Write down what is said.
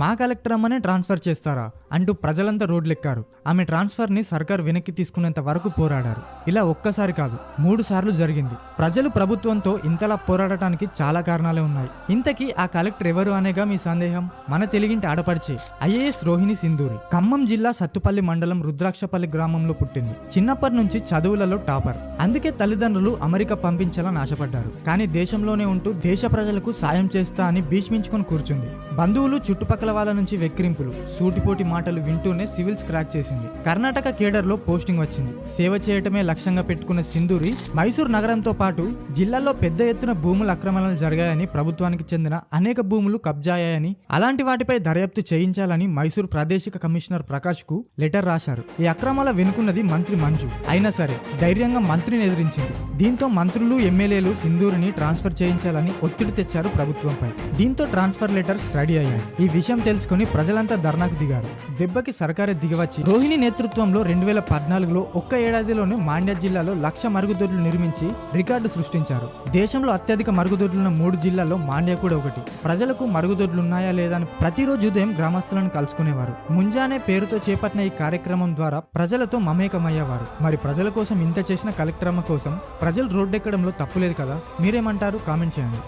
మా కలెక్టర్ అమ్మనే ట్రాన్స్ఫర్ చేస్తారా అంటూ ప్రజలంతా రోడ్లెక్కారు. ఆమె ట్రాన్స్ఫర్ ని సర్కార్ వెనక్కి తీసుకునేంత వరకు పోరాడారు. ఇలా ఒక్కసారి కాదు 3 సార్లు జరిగింది. ప్రజలు ప్రభుత్వంతో ఇంతలా పోరాడటానికి చాలా కారణాలే ఉన్నాయి. ఇంతకీ ఆ కలెక్టర్ ఎవరు అనేగా మీ సందేహం? మన తెలుగింటి ఆడపడిచే ఐఏఎస్ రోహిణి సింధూరి. ఖమ్మం జిల్లా సత్తుపల్లి మండలం రుద్రాక్షపల్లి గ్రామంలో పుట్టింది. చిన్నప్పటి నుంచి చదువులలో టాపర్. అందుకే తల్లిదండ్రులు అమెరికా పంపించాలని ఆశపడ్డారు. కానీ దేశంలోనే ఉంటూ దేశ ప్రజలకు సాయం చేస్తా అని భీష్మించుకొని కూర్చుంది. బంధువులు చుట్టుపక్కల వాళ్ళ నుంచి వెక్కిరింపులు, సూటిపోటి మాటలు వింటూనే సివిల్స్ క్రాక్ చేసింది. కర్ణాటక కేడర్లో పోస్టింగ్ వచ్చింది. సేవ చేయటమే లక్ష్యంగా పెట్టుకున్న సింధూరి మైసూర్ నగరంతో పాటు జిల్లాలో పెద్ద ఎత్తున భూముల అక్రమణలు జరిగాయని, ప్రభుత్వానికి చెందిన అనేక భూములు కబ్జాయాయని, అలాంటి వాటిపై దర్యాప్తు చేయించాలని మైసూర్ ప్రాదేశిక కమిషనర్ ప్రకాష్ కు లెటర్ రాశారు. ఈ అక్రమాల వెనుకున్నది మంత్రి మంజు. అయినా సరే ధైర్యంగా మంత్రిని ఎదిరించింది. దీంతో మంత్రులు, ఎమ్మెల్యేలు సింధూరిని ట్రాన్స్ఫర్ చేయించాలని ఒత్తిడి తెచ్చారు ప్రభుత్వంపై. దీంతో ట్రాన్స్ఫర్ లెటర్స్ రెడీ అయ్యాయి. ఈ విషయం తెలుసుకుని ప్రజలంతా ధర్నాకు దిగారు. దెబ్బకి సర్కారే దిగివచ్చి రోహిణి నేతృత్వంలో 2014లో ఒక్క ఏడాదిలోనే మాండ్య జిల్లాలో 1,00,000 మరుగుదొడ్లు నిర్మించి రికార్డు సృష్టించారు. దేశంలో అత్యధిక మరుగుదొడ్లున్న 3 జిల్లాల్లో మాండ్య కూడా ఒకటి. ప్రజలకు మరుగుదొడ్లున్నాయా లేదా అని ప్రతిరోజు ఉదయం గ్రామస్తులను కలుసుకునేవారు. ముంజానే పేరుతో చేపట్టిన ఈ కార్యక్రమం ద్వారా ప్రజలతో మమేకమయ్యేవారు. మరి ప్రజల కోసం ఇంత చేసిన కలెక్టర్ అమ్మ కోసం ప్రజలు రోడ్డెక్కడంలో తప్పులేదు కదా? మీరేమంటారు? కామెంట్ చేయండి.